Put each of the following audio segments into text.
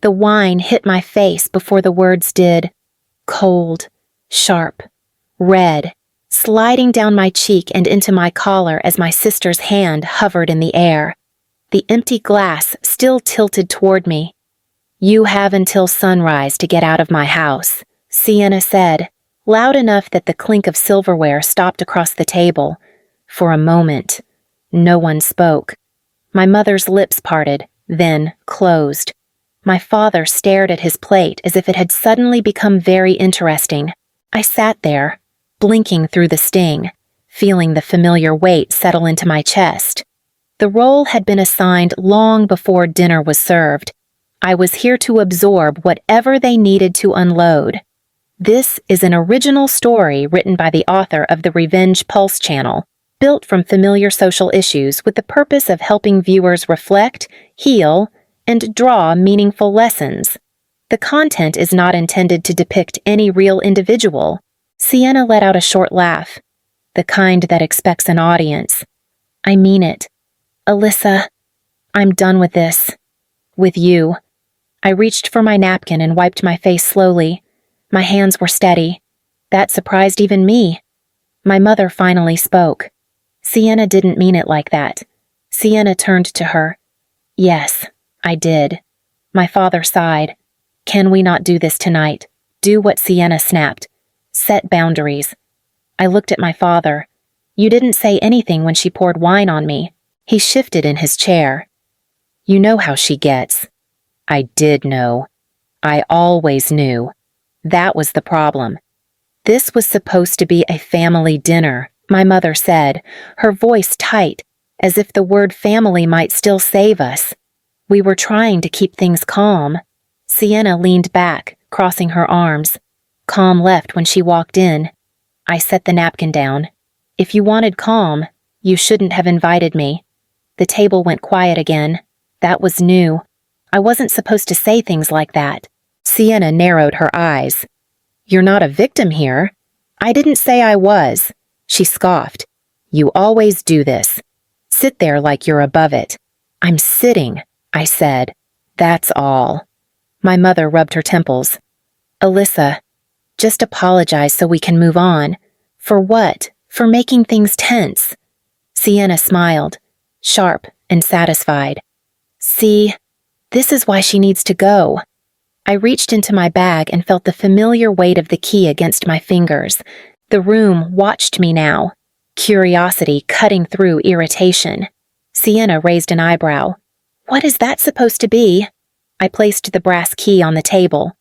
The wine hit my face before the words did. Cold, sharp, red, sliding down my cheek and into my collar as my sister's hand hovered in the air. The empty glass still tilted toward me. "You have until sunrise to get out of my house," Sienna said, loud enough that the clink of silverware stopped across the table. For a moment, no one spoke. My mother's lips parted, then closed. My father stared at his plate as if it had suddenly become very interesting. I sat there, blinking through the sting, feeling the familiar weight settle into my chest. The role had been assigned long before dinner was served. I was here to absorb whatever they needed to unload. This is an original story written by the author of the Revenge Pulse channel, built from familiar social issues with the purpose of helping viewers reflect, heal, and draw meaningful lessons. The content is not intended to depict any real individual. Sienna let out a short laugh, the kind that expects an audience. "I mean it. Alyssa, I'm done with this. With you." I reached for my napkin and wiped my face slowly. My hands were steady. That surprised even me. My mother finally spoke. "Sienna didn't mean it like that." Sienna turned to her. "Yes, I did." My father sighed. "Can we not do this tonight? Do what Sienna snapped. Set boundaries." I looked at my father. "You didn't say anything when she poured wine on me." He shifted in his chair. "You know how she gets." I did know. I always knew. That was the problem. "This was supposed to be a family dinner," my mother said, her voice tight, as if the word family might still save us. "We were trying to keep things calm." Sienna leaned back, crossing her arms. Calm left when she walked in. I set the napkin down. "If you wanted calm, you shouldn't have invited me." The table went quiet again. That was new. I wasn't supposed to say things like that. Sienna narrowed her eyes. "You're not a victim here." "I didn't say I was." She scoffed. "You always do this. Sit there like you're above it." "I'm sitting," I said. "That's all." My mother rubbed her temples. "Alyssa, just apologize so we can move on." "For what? For making things tense." Sienna smiled, sharp and satisfied. "See, this is why she needs to go." I reached into my bag and felt the familiar weight of the key against my fingers. The room watched me now, curiosity cutting through irritation. Sienna raised an eyebrow. "What is that supposed to be?" I placed the brass key on the table,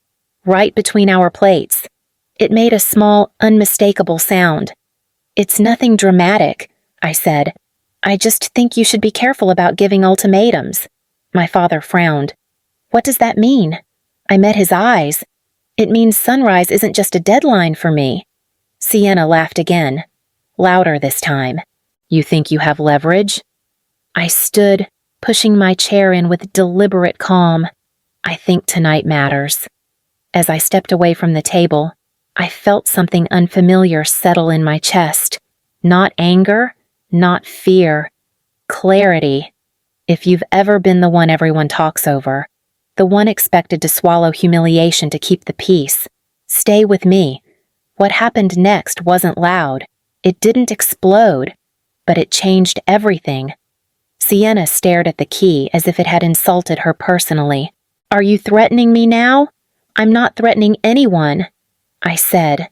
right between our plates. It made a small, unmistakable sound. "It's nothing dramatic," I said. "I just think you should be careful about giving ultimatums." My father frowned. "What does that mean?" I met his eyes. "It means sunrise isn't just a deadline for me." Sienna laughed again, louder this time. "You think you have leverage?" I stood, pushing my chair in with deliberate calm. "I think tonight matters." As I stepped away from the table, I felt something unfamiliar settle in my chest. Not anger, not fear. Clarity. If you've ever been the one everyone talks over, the one expected to swallow humiliation to keep the peace, stay with me. What happened next wasn't loud. It didn't explode, but it changed everything. Sienna stared at the key as if it had insulted her personally. "Are you threatening me now?" "I'm not threatening anyone," I said.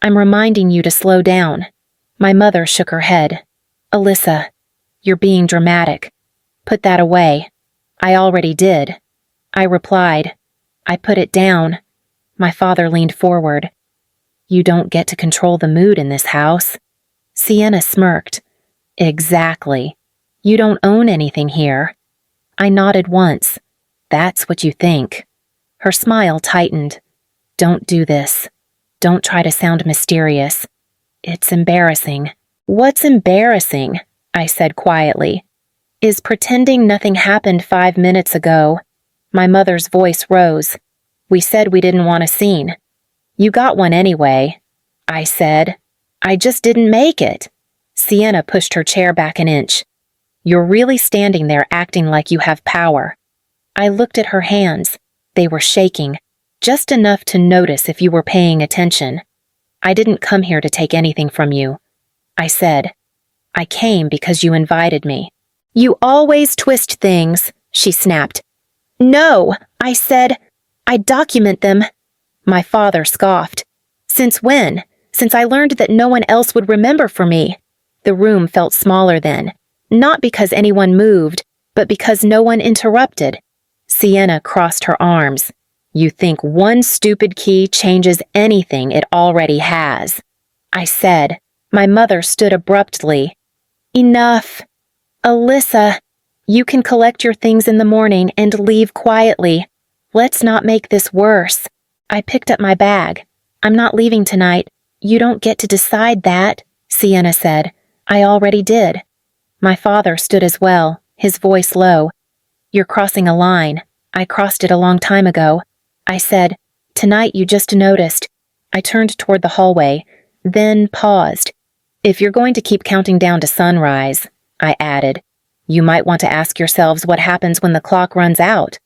"I'm reminding you to slow down." My mother shook her head. "Alyssa, you're being dramatic. Put that away." "I already did." I replied. "I put it down." My father leaned forward. "You don't get to control the mood in this house." Sienna smirked. "Exactly. You don't own anything here." I nodded once. "That's what you think." Her smile tightened. "Don't do this. Don't try to sound mysterious. It's embarrassing." "What's embarrassing?" I said quietly. "Is pretending nothing happened 5 minutes ago." My mother's voice rose. "We said we didn't want a scene." "You got one anyway," I said. "I just didn't make it." Sienna pushed her chair back an inch. "You're really standing there acting like you have power." I looked at her hands. They were shaking, just enough to notice if you were paying attention. I didn't come here to take anything from you, I said. I came because you invited me. You always twist things, she snapped. No, I said. I document them. My father scoffed. Since when? Since I learned that no one else would remember for me. The room felt smaller then, not because anyone moved, but because no one interrupted. Sienna crossed her arms. You think one stupid key changes anything it already has, I said. My mother stood abruptly. Enough. Alyssa, you can collect your things in the morning and leave quietly. Let's not make this worse. I picked up my bag. I'm not leaving tonight. You don't get to decide that, Sienna said. I already did. My father stood as well, his voice low. You're crossing a line. I crossed it a long time ago. I said, tonight you just noticed. I turned toward the hallway, then paused. If you're going to keep counting down to sunrise, I added, you might want to ask yourselves what happens when the clock runs out.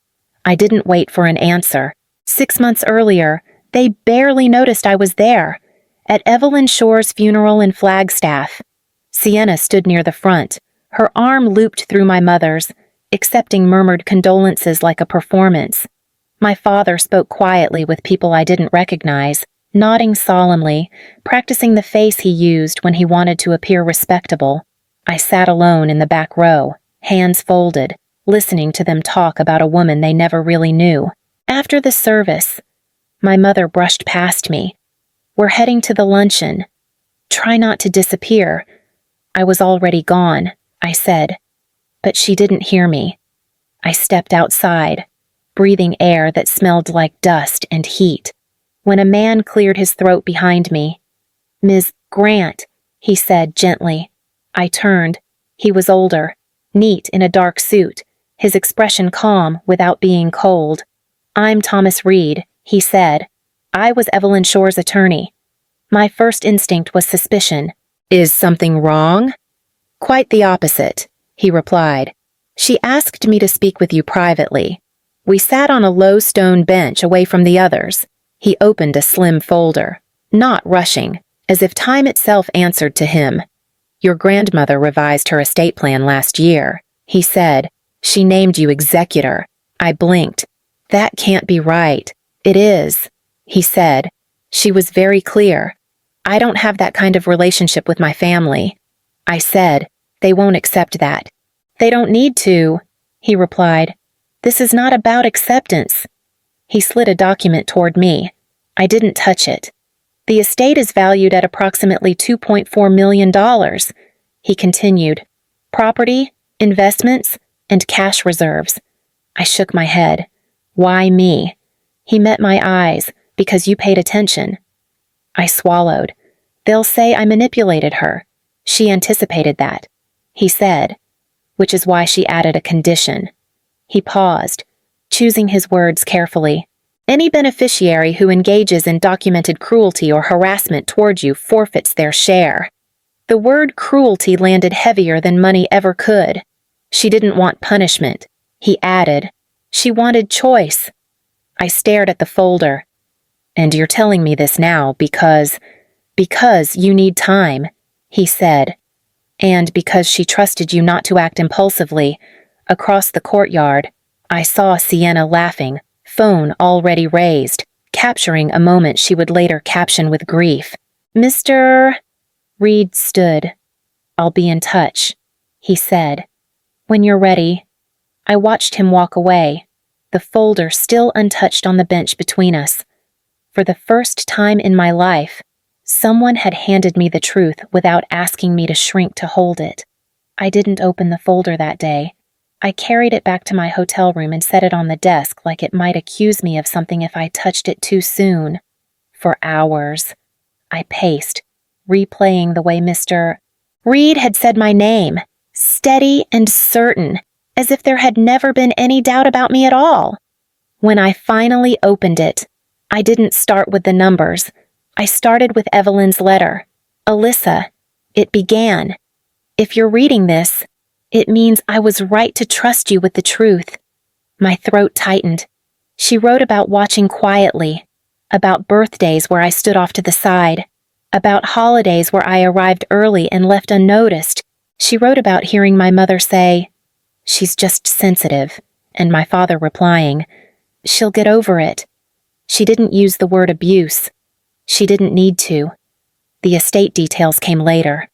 I didn't wait for an answer. 6 months earlier, they barely noticed I was there, at Evelyn Shore's funeral in Flagstaff. Sienna stood near the front, her arm looped through my mother's, accepting murmured condolences like a performance. My father spoke quietly with people I didn't recognize, nodding solemnly, practicing the face he used when he wanted to appear respectable. I sat alone in the back row, hands folded, listening to them talk about a woman they never really knew. After the service, my mother brushed past me. We're heading to the luncheon. Try not to disappear. I was already gone, I said, but she didn't hear me. I stepped outside, breathing air that smelled like dust and heat, when a man cleared his throat behind me. Ms. Grant, he said gently. I turned. He was older, neat in a dark suit, his expression calm without being cold. I'm Thomas Reed, he said. I was Evelyn Shore's attorney. My first instinct was suspicion. Is something wrong? Quite the opposite, he replied. She asked me to speak with you privately. We sat on a low stone bench away from the others. He opened a slim folder, not rushing, as if time itself answered to him. Your grandmother revised her estate plan last year, he said. She named you executor. I blinked. That can't be right. It is, he said. She was very clear. I don't have that kind of relationship with my family. I said, they won't accept that. They don't need to, he replied. This is not about acceptance. He slid a document toward me. I didn't touch it. The estate is valued at approximately $2.4 million, he continued. Property, investments, and cash reserves. I shook my head. Why me? He met my eyes, because you paid attention. I swallowed. They'll say I manipulated her. She anticipated that, he said, which is why she added a condition. He paused, choosing his words carefully. Any beneficiary who engages in documented cruelty or harassment toward you forfeits their share. The word cruelty landed heavier than money ever could. She didn't want punishment, he added. She wanted choice. I stared at the folder. And you're telling me this now because you need time, he said. And because she trusted you not to act impulsively. Across the courtyard, I saw Sienna laughing, phone already raised, capturing a moment she would later caption with grief. Mr. Reed stood. I'll be in touch, he said. When you're ready. I watched him walk away, the folder still untouched on the bench between us. For the first time in my life, someone had handed me the truth without asking me to shrink to hold it. I didn't open the folder that day. I carried it back to my hotel room and set it on the desk like it might accuse me of something if I touched it too soon. For hours, I paced, replaying the way Mr. Reed had said my name, steady and certain, as if there had never been any doubt about me at all. When I finally opened it, I didn't start with the numbers. I started with Evelyn's letter. Alyssa, it began. If you're reading this, it means I was right to trust you with the truth. My throat tightened. She wrote about watching quietly, about birthdays where I stood off to the side, about holidays where I arrived early and left unnoticed. She wrote about hearing my mother say, "She's just sensitive," and my father replying, "She'll get over it." She didn't use the word abuse. She didn't need to. The estate details came later.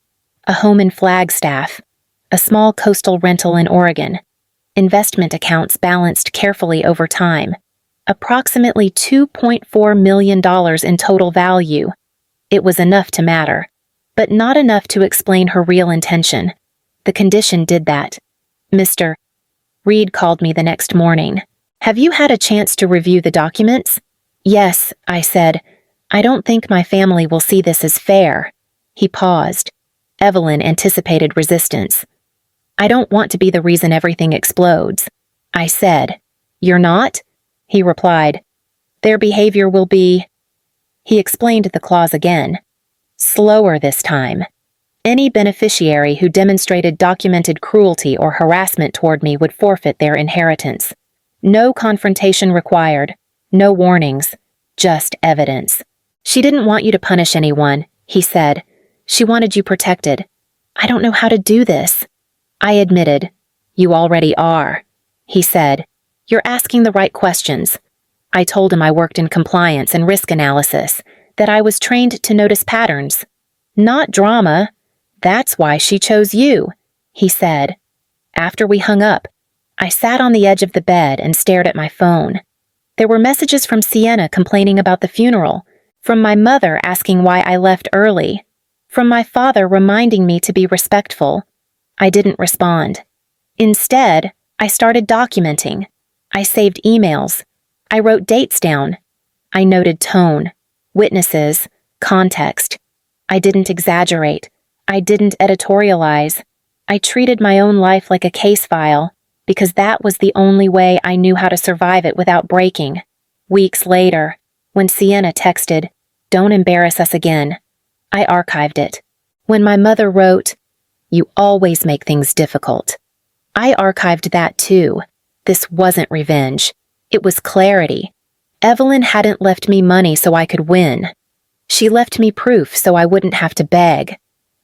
A home in Flagstaff, a small coastal rental in Oregon, investment accounts balanced carefully over time, approximately $2.4 million in total value. It was enough to matter, but not enough to explain her real intention. The condition did that. Mr. Reed called me the next morning. "Have you had a chance to review the documents?" "Yes," I said. "I don't think my family will see this as fair." He paused. Evelyn anticipated resistance. "I don't want to be the reason everything explodes." I said. "You're not?" He replied. "Their behavior will be—" He explained the clause again. "Slower this time. Any beneficiary who demonstrated documented cruelty or harassment toward me would forfeit their inheritance. No confrontation required. No warnings. Just evidence. She didn't want you to punish anyone," he said. "She wanted you protected." "I don't know how to do this." I admitted. "You already are," he said. "You're asking the right questions." I told him I worked in compliance and risk analysis, that I was trained to notice patterns. "Not drama. That's why she chose you," he said. After we hung up, I sat on the edge of the bed and stared at my phone. There were messages from Sienna complaining about the funeral, from my mother asking why I left early, from my father reminding me to be respectful. I didn't respond. Instead, I started documenting. I saved emails. I wrote dates down. I noted tone, witnesses, context. I didn't exaggerate. I didn't editorialize. I treated my own life like a case file, because that was the only way I knew how to survive it without breaking. Weeks later, when Sienna texted, "Don't embarrass us again," I archived it. When my mother wrote, "You always make things difficult," I archived that too. This wasn't revenge. It was clarity. Evelyn hadn't left me money so I could win. She left me proof so I wouldn't have to beg.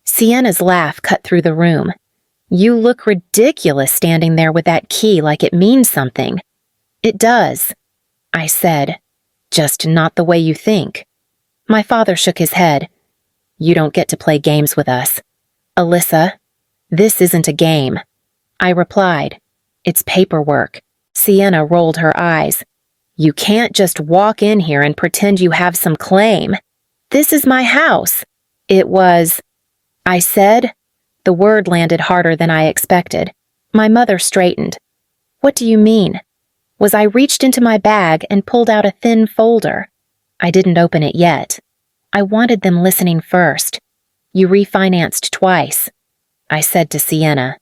Sienna's laugh cut through the room. "You look ridiculous standing there with that key like it means something." "It does," I said. "Just not the way you think." My father shook his head. "You don't get to play games with us. Alyssa, this isn't a game." I replied. "It's paperwork." Sienna rolled her eyes. "You can't just walk in here and pretend you have some claim. This is my house." "It was," I said. The word landed harder than I expected. My mother straightened. "What do you mean?" I reached into my bag and pulled out a thin folder. I didn't open it yet. I wanted them listening first. "You refinanced twice," I said to Sienna.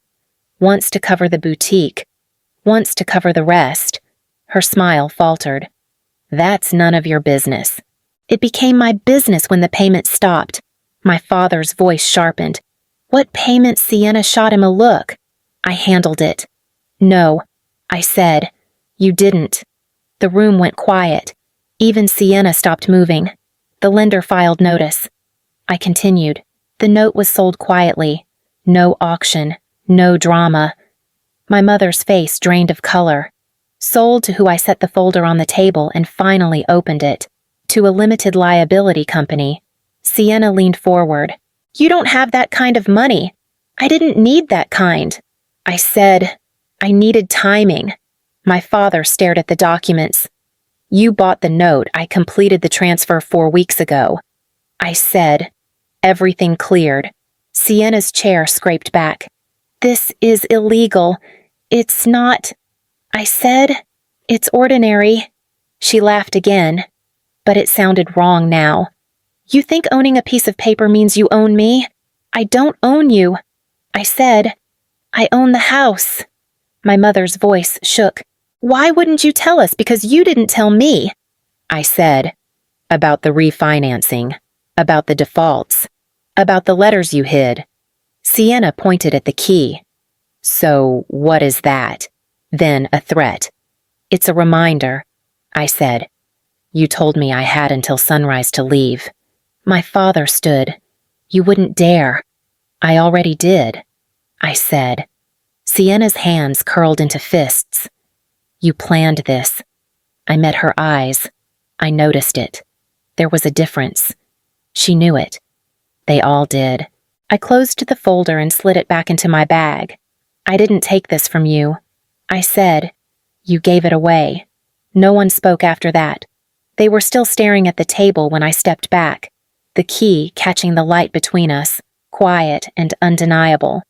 "Once to cover the boutique, once to cover the rest." Her smile faltered. "That's none of your business." It became my business when the payment stopped. My father's voice sharpened. "What payment?" Sienna shot him a look. I handled it. "No," I said. "You didn't." The room went quiet. Even Sienna stopped moving. The lender filed notice. I continued. The note was sold quietly. No auction. No drama. My mother's face drained of color. Sold to who I set the folder on the table and finally opened it. To a limited liability company. Sienna leaned forward. "You don't have that kind of money." "I didn't need that kind." I said. "I needed timing." My father stared at the documents. "You bought the note. I completed the transfer 4 weeks ago." I said. Everything cleared. Sienna's chair scraped back. "This is illegal. It's not." I said. "It's ordinary." She laughed again, but it sounded wrong now. "You think owning a piece of paper means you own me? I don't own you." I said. "I own the house." My mother's voice shook. "Why wouldn't you tell us? Because you didn't tell me." I said. "About the refinancing. About the defaults. About the letters you hid." Sienna pointed at the key. "So, what is that?" Then a threat. "It's a reminder. I said. You told me I had until sunrise to leave. My father stood. You wouldn't dare. I already did, I said. Sienna's hands curled into fists. You planned this. I met her eyes. I noticed it. There was a difference. She knew it. They all did. I closed the folder and slid it back into my bag. I didn't take this from you. I said. You gave it away. No one spoke after that. They were still staring at the table when I stepped back, the key catching the light between us, quiet and undeniable.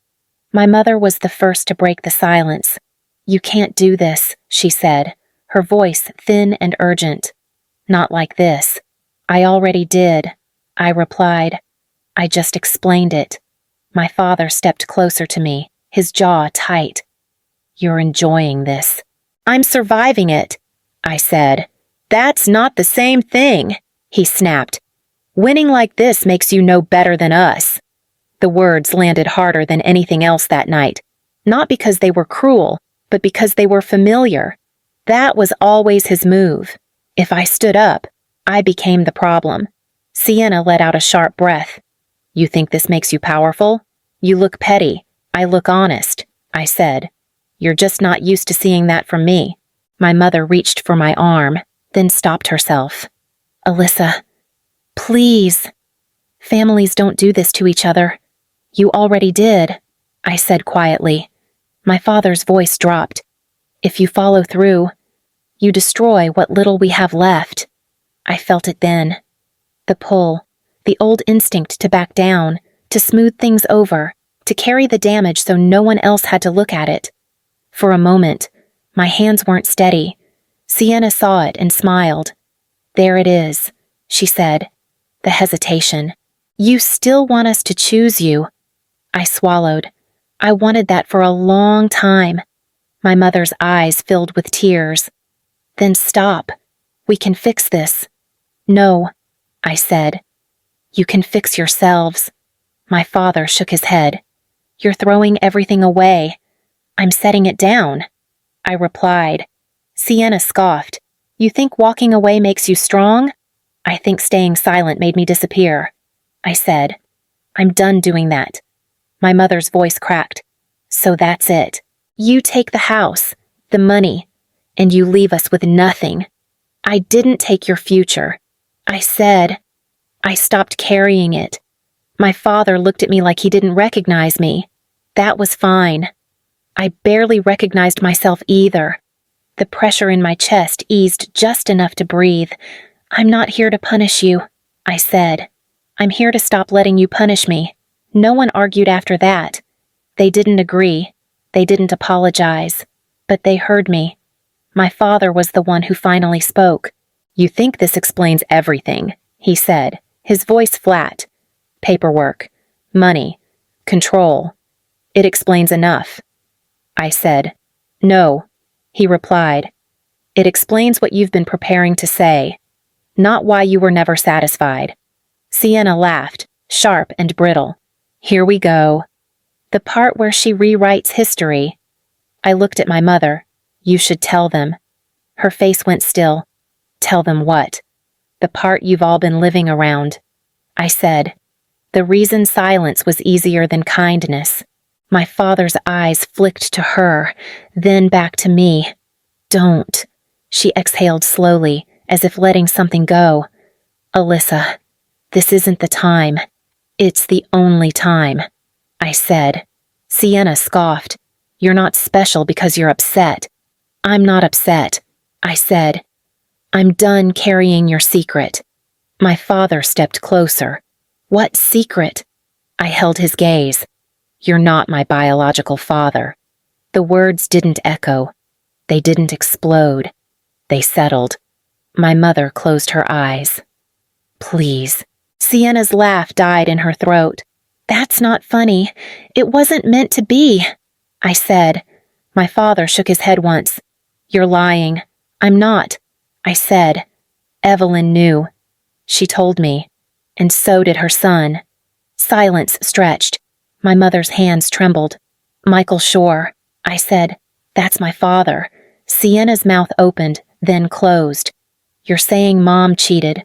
My mother was the first to break the silence. You can't do this, she said, her voice thin and urgent. Not like this. I already did, I replied. I just explained it. My father stepped closer to me, his jaw tight. You're enjoying this. I'm surviving it, I said. That's not the same thing, he snapped. Winning like this makes you know better than us. The words landed harder than anything else that night, not because they were cruel, but because they were familiar. That was always his move. If I stood up, I became the problem. Sienna let out a sharp breath. You think this makes you powerful? You look petty. I look honest, I said. You're just not used to seeing that from me. My mother reached for my arm, then stopped herself. Alyssa, please. Families don't do this to each other. You already did, I said quietly. My father's voice dropped. If you follow through, you destroy what little we have left. I felt it then. The pull, the old instinct to back down, to smooth things over, to carry the damage so no one else had to look at it. For a moment, my hands weren't steady. Sienna saw it and smiled. There it is, she said. The hesitation. You still want us to choose you. I swallowed. I wanted that for a long time. My mother's eyes filled with tears. Then stop. We can fix this. No, I said. You can fix yourselves. My father shook his head. You're throwing everything away. I'm setting it down, I replied. Sienna scoffed. You think walking away makes you strong? I think staying silent made me disappear, I said. I'm done doing that. My mother's voice cracked. So that's it. You take the house, the money, and you leave us with nothing. I didn't take your future. I said. I stopped carrying it. My father looked at me like he didn't recognize me. That was fine. I barely recognized myself either. The pressure in my chest eased just enough to breathe. I'm not here to punish you, I said. I'm here to stop letting you punish me. No one argued after that. They didn't agree. They didn't apologize. But they heard me. My father was the one who finally spoke. You think this explains everything, he said, his voice flat. Paperwork, money, control. It explains enough. I said. No, he replied. It explains what you've been preparing to say, not why you were never satisfied. Sienna laughed, sharp and brittle. Here we go. The part where she rewrites history. I looked at my mother. You should tell them. Her face went still. Tell them what? The part you've all been living around. I said. The reason silence was easier than kindness. My father's eyes flicked to her, then back to me. Don't. She exhaled slowly, as if letting something go. Alyssa, this isn't the time. It's the only time, I said. Sienna scoffed. You're not special because you're upset. I'm not upset, I said. I'm done carrying your secret. My father stepped closer. What secret? I held his gaze. You're not my biological father. The words didn't echo. They didn't explode. They settled. My mother closed her eyes. Please. Sienna's laugh died in her throat. That's not funny. It wasn't meant to be, I said. My father shook his head once. You're lying. I'm not, I said. Evelyn knew. She told me. And so did her son. Silence stretched. My mother's hands trembled. Michael Shore, I said. That's my father. Sienna's mouth opened, then closed. You're saying Mom cheated.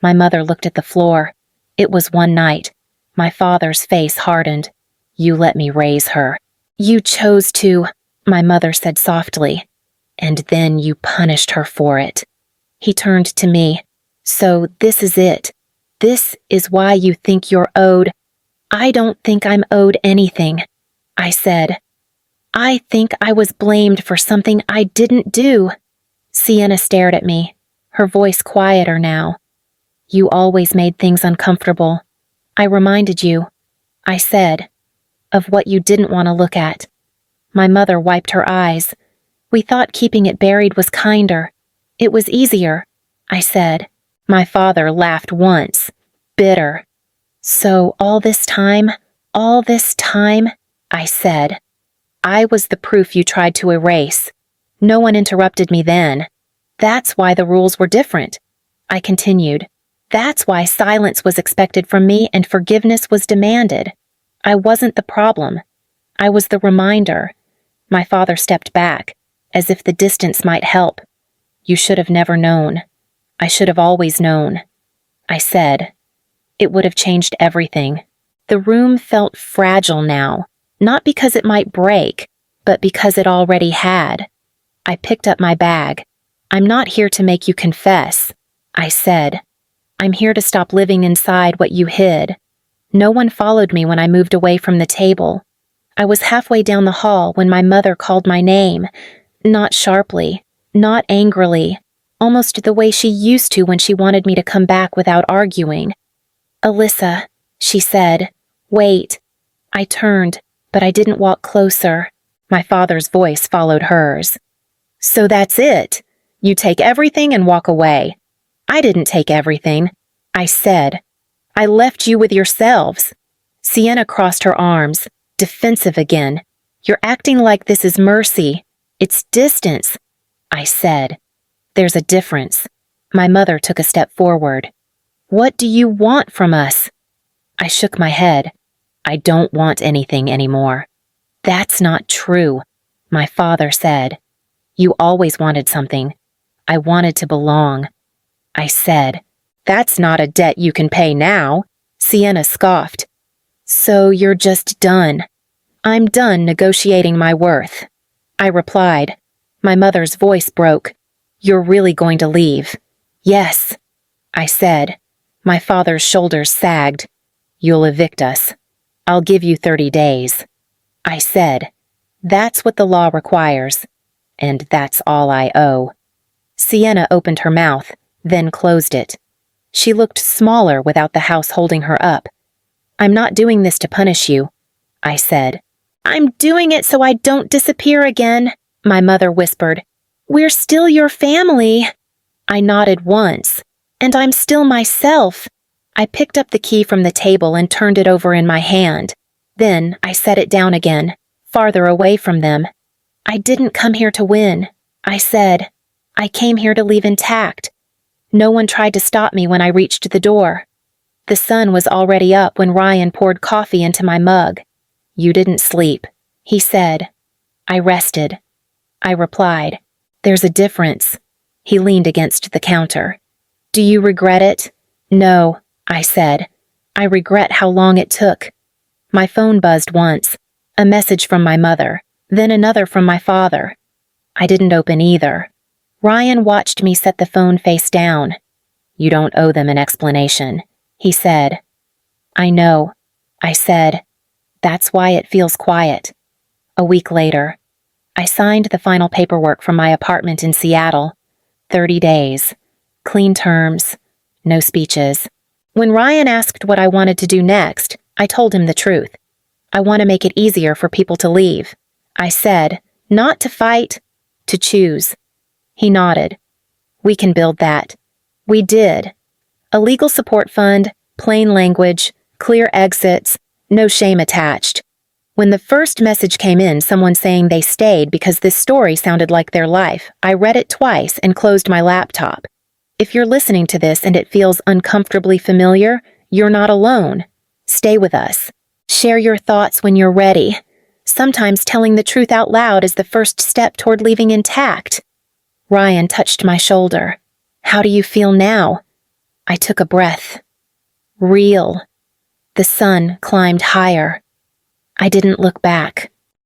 My mother looked at the floor. It was one night. My father's face hardened. You let me raise her. You chose to, my mother said softly. And then you punished her for it. He turned to me. So this is it. This is why you think you're owed. I don't think I'm owed anything, I said. I think I was blamed for something I didn't do. Sienna stared at me, her voice quieter now. You always made things uncomfortable. I reminded you, I said, of what you didn't want to look at. My mother wiped her eyes. We thought keeping it buried was kinder. It was easier, I said. My father laughed once, bitter. So all this time, I said. I was the proof you tried to erase. No one interrupted me then. That's why the rules were different. I continued. That's why silence was expected from me and forgiveness was demanded. I wasn't the problem. I was the reminder. My father stepped back, as if the distance might help. You should have never known. I should have always known. I said. It would have changed everything. The room felt fragile now, not because it might break, but because it already had. I picked up my bag. I'm not here to make you confess, I said. I'm here to stop living inside what you hid. No one followed me when I moved away from the table. I was halfway down the hall when my mother called my name, not sharply, not angrily, almost the way she used to when she wanted me to come back without arguing. Alyssa, she said. Wait. I turned, but I didn't walk closer. My father's voice followed hers. So that's it. You take everything and walk away. I didn't take everything, I said. I left you with yourselves. Sienna crossed her arms, defensive again. You're acting like this is mercy. It's distance, I said. There's a difference. My mother took a step forward. What do you want from us? I shook my head. I don't want anything anymore. That's not true, my father said. You always wanted something. I wanted to belong. I said, that's not a debt you can pay now. Sienna scoffed. So you're just done. I'm done negotiating my worth. I replied. My mother's voice broke. You're really going to leave? Yes, I said. My father's shoulders sagged. You'll evict us. I'll give you 30 days. I said. That's what the law requires. And that's all I owe. Sienna opened her mouth, then closed it. She looked smaller without the house holding her up. I'm not doing this to punish you, I said. I'm doing it so I don't disappear again, my mother whispered. We're still your family. I nodded once. And I'm still myself. I picked up the key from the table and turned it over in my hand. Then I set it down again, farther away from them. I didn't come here to win, I said. I came here to leave intact. No one tried to stop me when I reached the door. The sun was already up when Ryan poured coffee into my mug. You didn't sleep, he said. I rested. I replied, There's a difference. He leaned against the counter. Do you regret it? No, I said. I regret how long it took. My phone buzzed once, a message from my mother, then another from my father. I didn't open either. Ryan watched me set the phone face down. You don't owe them an explanation, he said. I know, I said. That's why it feels quiet. A week later, I signed the final paperwork from my apartment in Seattle. 30 days. Clean terms. No speeches. When Ryan asked what I wanted to do next, I told him the truth. I want to make it easier for people to leave. I said, not to fight, to choose. He nodded. We can build that. We did. A legal support fund, plain language, clear exits, no shame attached. When the first message came in, someone saying they stayed because this story sounded like their life, I read it twice and closed my laptop. If you're listening to this and it feels uncomfortably familiar, you're not alone. Stay with us. Share your thoughts when you're ready. Sometimes telling the truth out loud is the first step toward leaving intact. Ryan touched my shoulder. "How do you feel now?" I took a breath. Real. The sun climbed higher. I didn't look back.